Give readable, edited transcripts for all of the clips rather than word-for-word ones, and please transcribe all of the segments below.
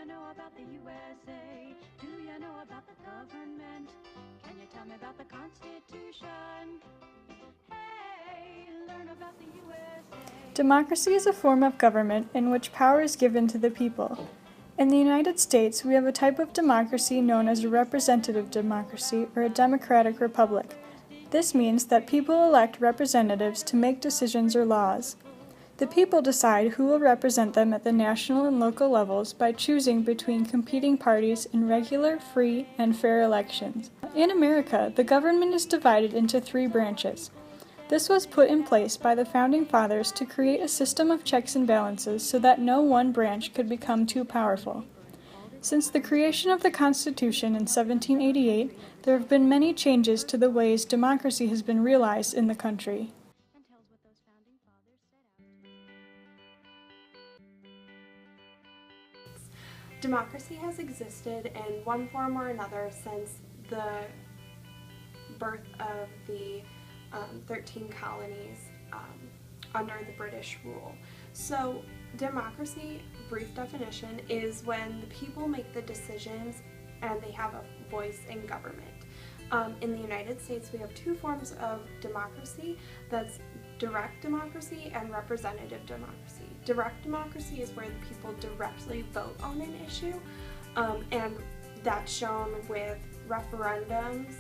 know about the USA? Do you know about the government? Can you tell me about the Constitution? Hey, learn about the USA. Democracy is a form of government in which power is given to the people. In the United States, we have a type of democracy known as a representative democracy or a democratic republic. This means that people elect representatives to make decisions or laws. The people decide who will represent them at the national and local levels by choosing between competing parties in regular, free, and fair elections. In America, the government is divided into 3 branches. This was put in place by the Founding Fathers to create a system of checks and balances so that no one branch could become too powerful. Since the creation of the Constitution in 1788, there have been many changes to the ways democracy has been realized in the country. And tells what those founding fathers set out. Democracy has existed in one form or another since the birth of the 13 colonies under the British rule. So democracy, brief definition, is when the people make the decisions and they have a voice in government. In the United States, we have 2 forms of democracy. That's direct democracy and representative democracy. Direct democracy is where the people directly vote on an issue, and that's shown with referendums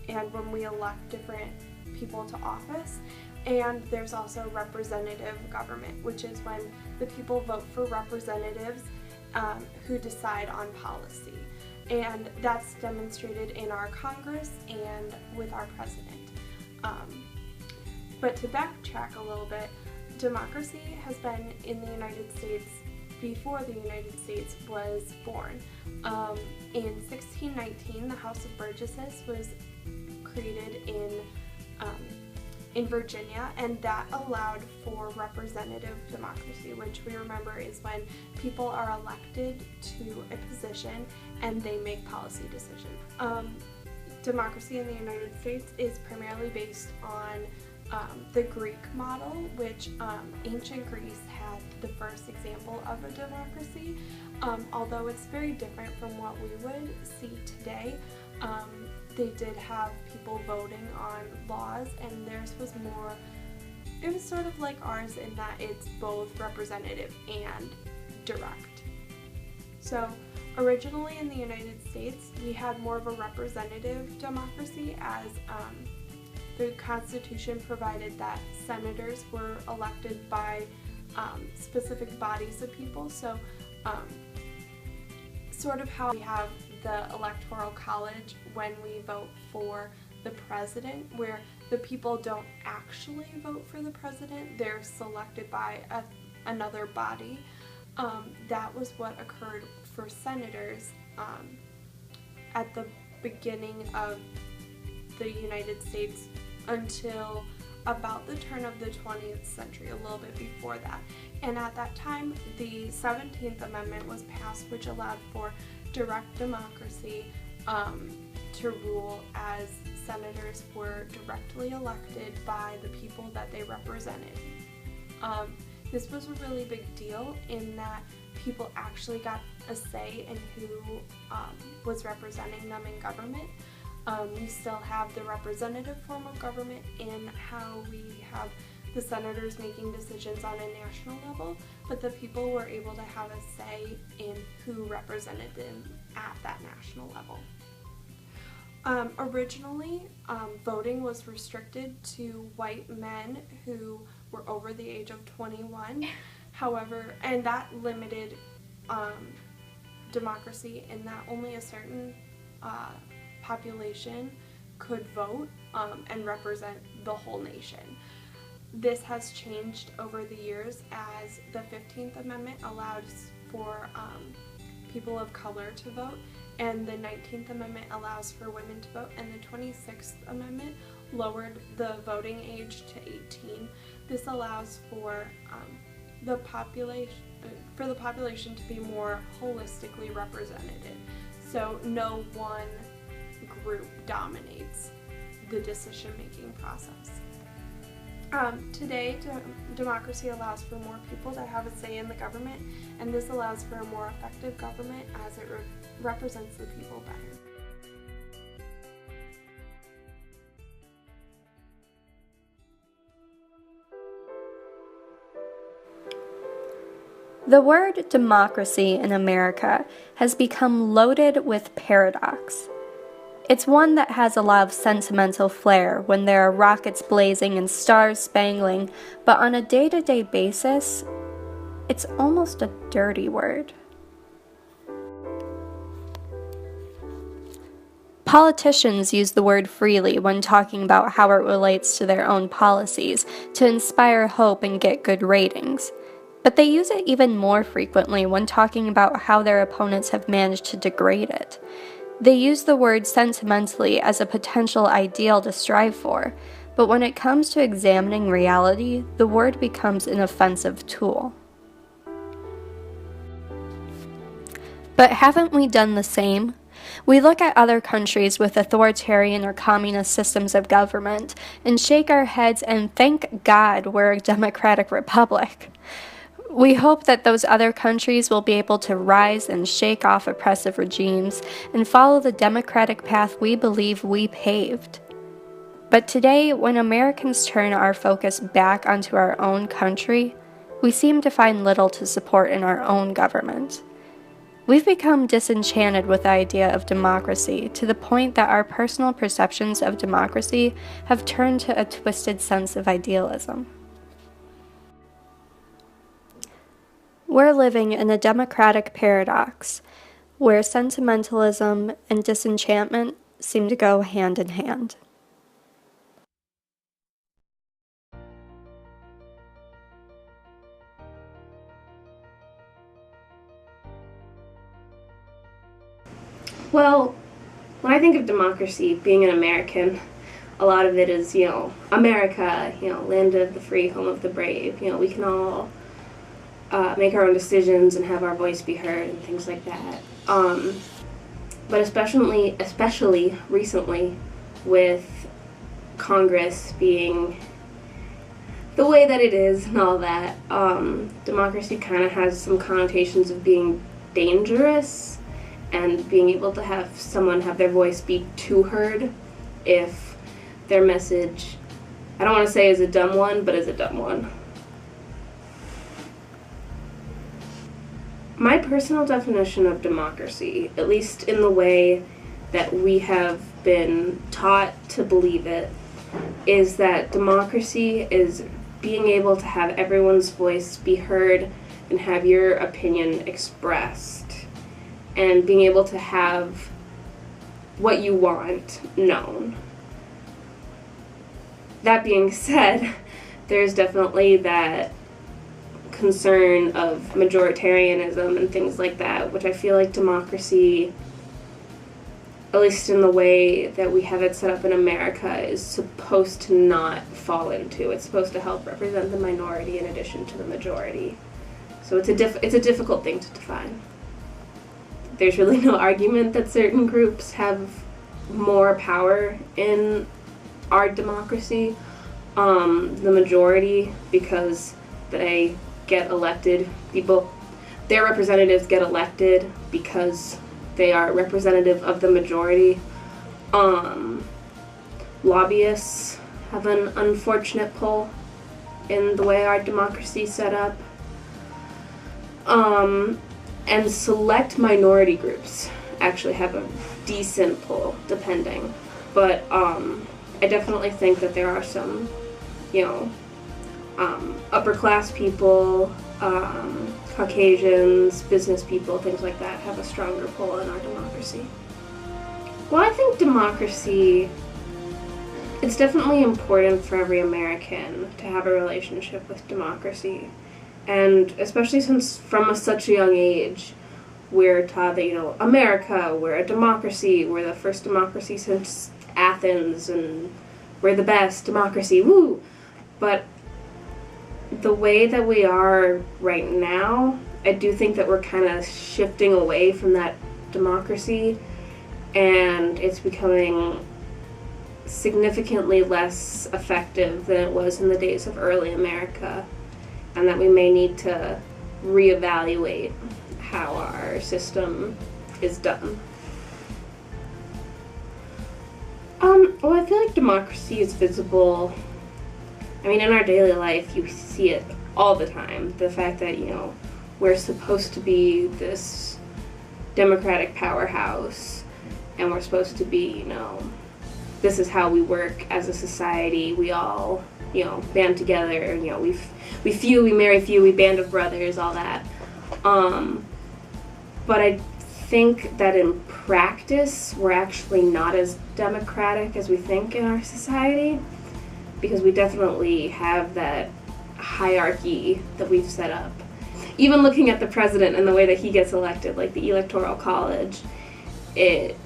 and when we elect different people to office. And there's also representative government, which is when the people vote for representatives who decide on policy. And that's demonstrated in our Congress and with our president. But to backtrack a little bit, democracy has been in the United States before the United States was born. In 1619, the House of Burgesses was created in Virginia, and that allowed for representative democracy, which we remember is when people are elected to a position and they make policy decisions. Democracy in the United States is primarily based on the Greek model, which ancient Greece had the first example of a democracy, although it's very different from what we would see today. They did have people voting on laws, and theirs was more, it was sort of like ours in that it's both representative and direct. So originally in the United States, we had more of a representative democracy, as the Constitution provided that senators were elected by specific bodies of people. So sort of how we have the Electoral College when we vote for the president, where the people don't actually vote for the president, they're selected by another body. That was what occurred for senators at the beginning of the United States until about the turn of the 20th century, a little bit before that. And at that time, the 17th Amendment was passed, which allowed for direct democracy to rule, as senators were directly elected by the people that they represented. This was a really big deal in that people actually got a say in who was representing them in government. We still have the representative form of government in how we have the senators making decisions on a national level, but the people were able to have a say in who represented them at that national level. Originally, voting was restricted to white men who were over the age of 21. However, and that limited democracy in that only a certain population could vote and represent the whole nation. This has changed over the years, as the 15th Amendment allows for people of color to vote, and the 19th Amendment allows for women to vote, and the 26th Amendment lowered the voting age to 18. This allows for the population to be more holistically represented, so no one group dominates the decision-making process. Today, democracy allows for more people to have a say in the government, and this allows for a more effective government as it represents the people better. The word democracy in America has become loaded with paradox. It's one that has a lot of sentimental flair when there are rockets blazing and stars spangling, but on a day-to-day basis, it's almost a dirty word. Politicians use the word freely when talking about how it relates to their own policies to inspire hope and get good ratings. But they use it even more frequently when talking about how their opponents have managed to degrade it. They use the word sentimentally as a potential ideal to strive for, but when it comes to examining reality, the word becomes an offensive tool. But haven't we done the same? We look at other countries with authoritarian or communist systems of government and shake our heads and thank God we're a democratic republic. We hope that those other countries will be able to rise and shake off oppressive regimes and follow the democratic path we believe we paved. But today, when Americans turn our focus back onto our own country, we seem to find little to support in our own government. We've become disenchanted with the idea of democracy to the point that our personal perceptions of democracy have turned to a twisted sense of idealism. We're living in a democratic paradox where sentimentalism and disenchantment seem to go hand in hand. Well, when I think of democracy, being an American, a lot of it is, America, land of the free, home of the brave. We can all make our own decisions and have our voice be heard and things like that. But especially recently, with Congress being the way that it is and all that, democracy kind of has some connotations of being dangerous and being able to have someone have their voice be too heard if their message, I don't want to say is a dumb one, but is a dumb one. My personal definition of democracy, at least in the way that we have been taught to believe it, is that democracy is being able to have everyone's voice be heard and have your opinion expressed, and being able to have what you want known. That being said, there's definitely that concern of majoritarianism and things like that, which I feel like democracy, at least in the way that we have it set up in America, is supposed to not fall into. It's supposed to help represent the minority in addition to the majority. So it's a difficult thing to define. There's really no argument that certain groups have more power in our democracy. The majority, because they get elected, their representatives get elected because they are representative of the majority. Lobbyists have an unfortunate pull in the way our democracy is set up. And select minority groups actually have a decent pull, depending. But I definitely think that there are some, upper class people, Caucasians, business people, things like that have a stronger pull in our democracy. Well, I think democracy, it's definitely important for every American to have a relationship with democracy. And especially since from such a young age, we're taught that, America, we're a democracy, we're the first democracy since Athens, and we're the best democracy, woo! But the way that we are right now, I do think that we're kind of shifting away from that democracy, and it's becoming significantly less effective than it was in the days of early America, and that we may need to reevaluate how our system is done. Well, I feel like democracy is visible. I mean, in our daily life, you see it all the time. The fact that, we're supposed to be this democratic powerhouse, and we're supposed to be, this is how we work as a society. We all, band together, we few, we marry few, we band of brothers, all that. But I think that in practice, we're actually not as democratic as we think in our society, because we definitely have that hierarchy that we've set up. Even looking at the president and the way that he gets elected, like the Electoral College, it's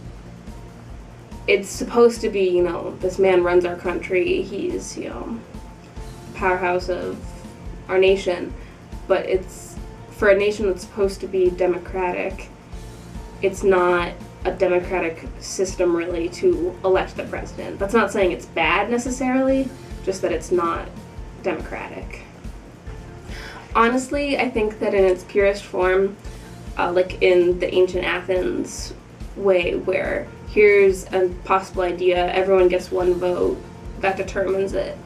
supposed to be, this man runs our country, he's, the powerhouse of our nation, but it's, for a nation that's supposed to be democratic, it's not a democratic system really to elect the president. That's not saying it's bad necessarily, just that it's not democratic. Honestly, I think that in its purest form, like in the ancient Athens way, where here's a possible idea, everyone gets one vote, that determines it,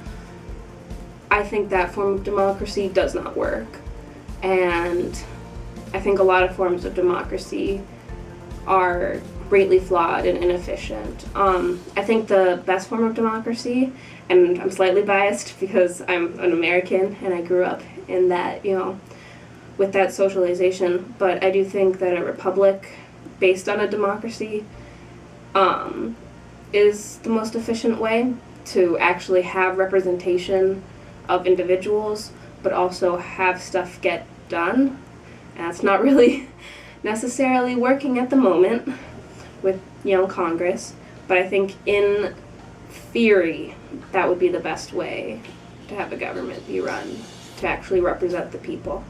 I think that form of democracy does not work. And I think a lot of forms of democracy are greatly flawed and inefficient. I think the best form of democracy, and I'm slightly biased because I'm an American and I grew up in that, with that socialization, but I do think that a republic based on a democracy is the most efficient way to actually have representation of individuals, but also have stuff get done. And that's not really necessarily working at the moment with, Congress, but I think in theory that would be the best way to have a government be run, to actually represent the people.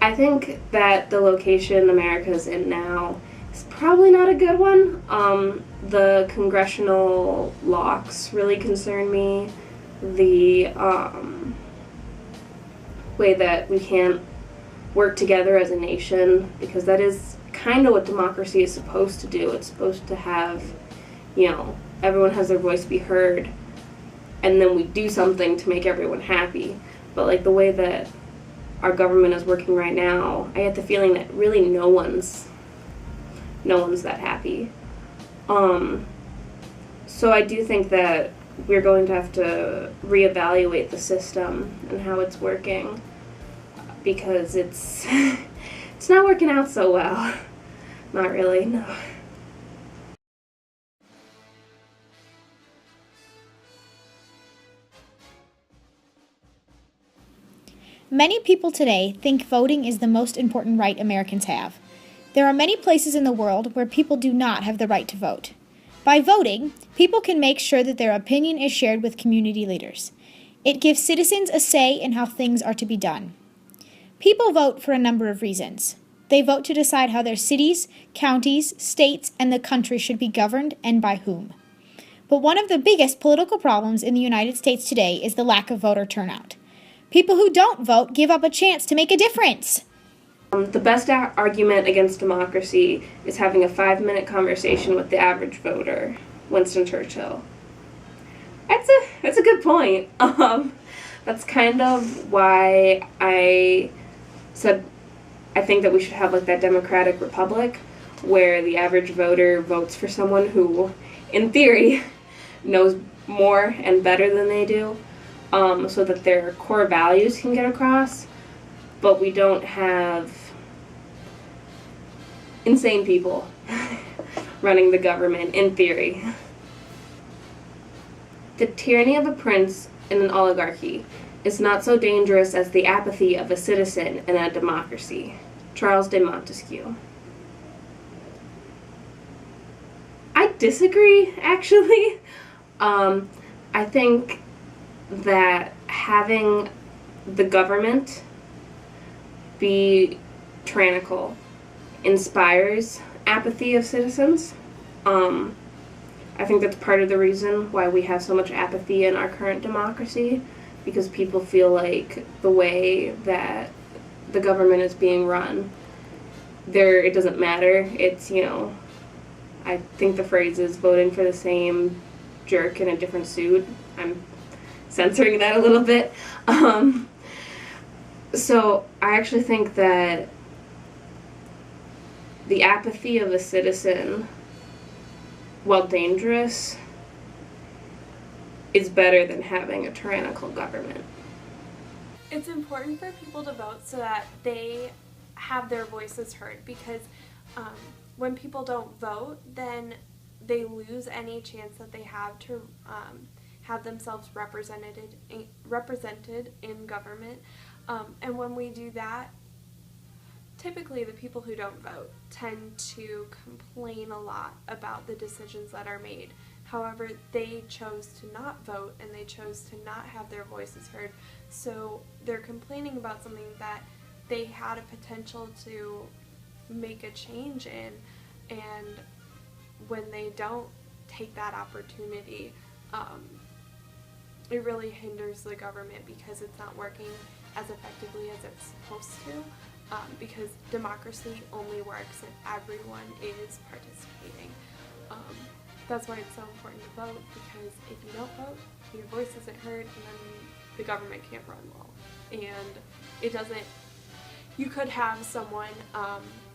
I think that the location America's in now is probably not a good one. The congressional locks really concern me. The way that we can't work together as a nation, because that is kind of what democracy is supposed to do. It's supposed to have, everyone has their voice be heard, and then we do something to make everyone happy. But like the way that our government is working right now, I get the feeling that really no one's that happy. So I do think that we're going to have to reevaluate the system and how it's working, because it's it's not working out so well. Not really, no. Many people today think voting is the most important right Americans have. There are many places in the world where people do not have the right to vote. By voting, people can make sure that their opinion is shared with community leaders. It gives citizens a say in how things are to be done. People vote for a number of reasons. They vote to decide how their cities, counties, states, and the country should be governed and by whom. But one of the biggest political problems in the United States today is the lack of voter turnout. People who don't vote give up a chance to make a difference. The best argument against democracy is having a 5-minute conversation with the average voter, Winston Churchill. That's a good point. That's kind of why I said I think that we should have like that democratic republic where the average voter votes for someone who, in theory, knows more and better than they do, so that their core values can get across, but we don't have insane people running the government, in theory. The tyranny of a prince in an oligarchy is not so dangerous as the apathy of a citizen in a democracy. Charles de Montesquieu. I disagree, actually. I think that having the government be tyrannical inspires apathy of citizens. I think that's part of the reason why we have so much apathy in our current democracy, because people feel like the way that the government is being run, it doesn't matter. It's, I think the phrase is voting for the same jerk in a different suit. I'm censoring that a little bit. So I actually think that the apathy of a citizen, while dangerous, is better than having a tyrannical government. It's important for people to vote so that they have their voices heard, because when people don't vote, then they lose any chance that they have to have themselves represented in government. And when we do that, typically the people who don't vote tend to complain a lot about the decisions that are made. However, they chose to not vote and they chose to not have their voices heard, so they're complaining about something that they had a potential to make a change in, and when they don't take that opportunity, it really hinders the government because it's not working as effectively as it's supposed to, because democracy only works if everyone is participating. That's why it's so important to vote, because if you don't vote, your voice isn't heard, and then the government can't run well. And it doesn't, you could have someone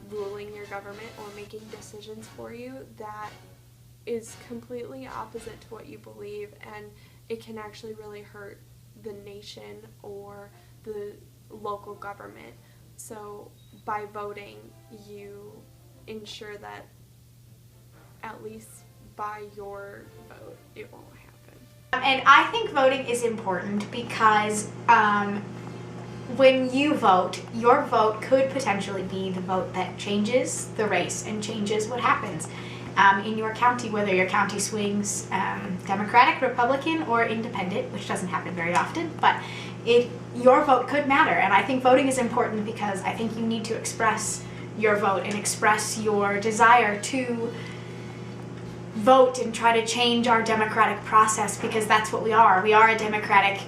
ruling your government or making decisions for you that is completely opposite to what you believe, and it can actually really hurt the nation or the local government. So by voting, you ensure that at least by your vote, it won't happen. And I think voting is important because when you vote, your vote could potentially be the vote that changes the race and changes what happens in your county, whether your county swings Democratic, Republican, or Independent, which doesn't happen very often, but your vote could matter. And I think voting is important because I think you need to express your vote and express your desire to vote and try to change our democratic process, because that's what we are. We are a democratic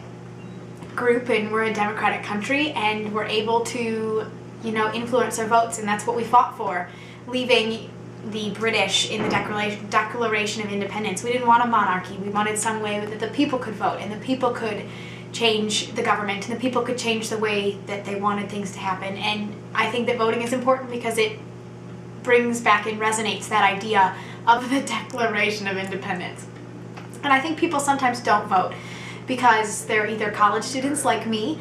group and we're a democratic country, and we're able to, influence our votes, and that's what we fought for, leaving the British in the Declaration of Independence. We didn't want a monarchy. We wanted some way that the people could vote and the people could change the government and the people could change the way that they wanted things to happen. And I think that voting is important because it brings back and resonates that idea of the Declaration of Independence. And I think people sometimes don't vote because they're either college students like me.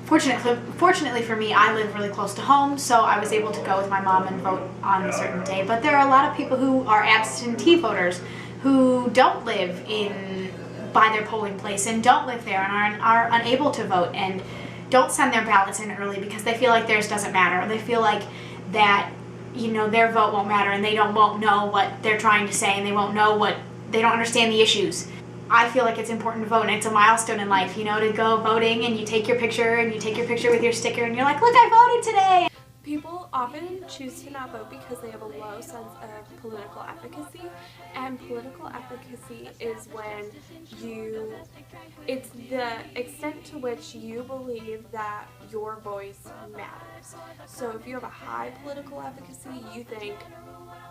Fortunately for me, I live really close to home, so I was able to go with my mom and vote on a certain day. But there are a lot of people who are absentee voters who don't live by their polling place and don't live there and are unable to vote and don't send their ballots in early because they feel like theirs doesn't matter, or they feel like that their vote won't matter, and they won't know what they're trying to say, and they don't understand the issues. I feel like it's important to vote, and it's a milestone in life, to go voting, and you take your picture with your sticker, and you're like, look, I voted today! People often choose to not vote because they have a low sense of political efficacy, and political efficacy is when it's the extent to which you believe that your voice matters. So if you have a high political efficacy, you think,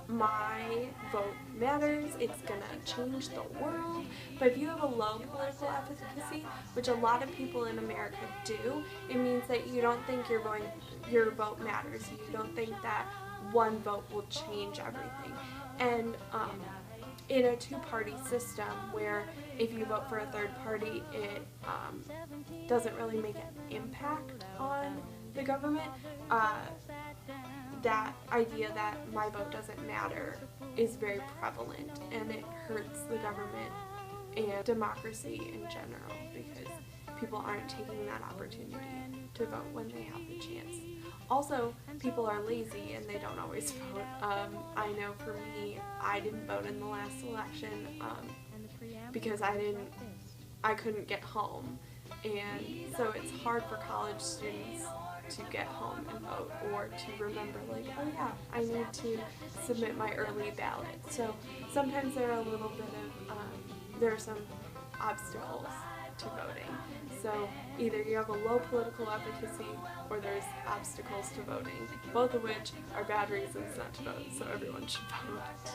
my vote matters, it's gonna change the world. But if you have a low political efficacy, which a lot of people in America do, it means that you don't think your vote matters. You don't think that one vote will change everything. And in a two-party system where if you vote for a third party, it doesn't really make an impact on the government, that idea that my vote doesn't matter is very prevalent, and it hurts the government and democracy in general because people aren't taking that opportunity to vote when they have the chance. Also, people are lazy and they don't always vote. I know for me, I didn't vote in the last election because I couldn't get home. and so it's hard for college students to get home and vote, or to remember, like, oh yeah, I need to submit my early ballot. So sometimes there are a little bit of, there are some obstacles to voting. So either you have a low political efficacy, or there's obstacles to voting, both of which are bad reasons not to vote, so everyone should vote.